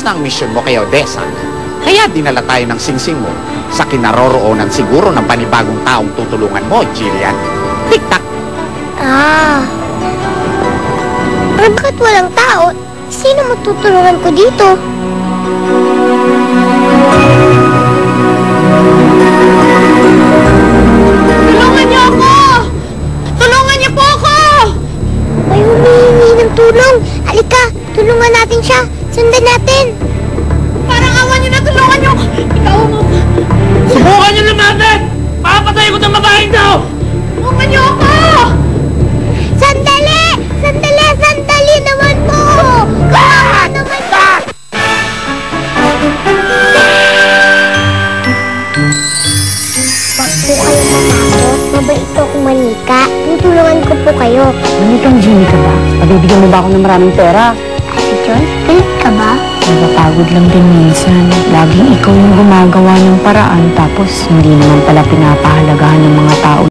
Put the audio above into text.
na ang misyon mo kay Odessa. Kaya dinala tayo ng singsing mo sa kinaroroonan siguro ng panibagong taong tutulungan mo, Jillian. Tik-tak! Bakit walang tao? Sino matutulungan ko dito? Tulungan niyo ako! Tulungan niyo po ako! May humihingi ng tulong. Halika, tulungan natin siya. Sundan natin. Parang awan niyo na, tulungan niyo. Ikaw mo. Subukan niyo lumapit! Papatay ko itong babaeng daw! Tulungan niyo ako! Sandali! Sandali! Sandali naman po! Kawawa naman ka! Wag po kayo matakot. Mabait po akong manika. Tutulungan ko po kayo. Manikang Jimmy ka ba? Pabibigyan mo ba ako ng maraming pera? Ate Joyce, galit ka ba? Napapagod lang din minsan. Laging ikaw yung gumagawa ng paraan tapos hindi naman pala pinapahalagahan ng mga tao.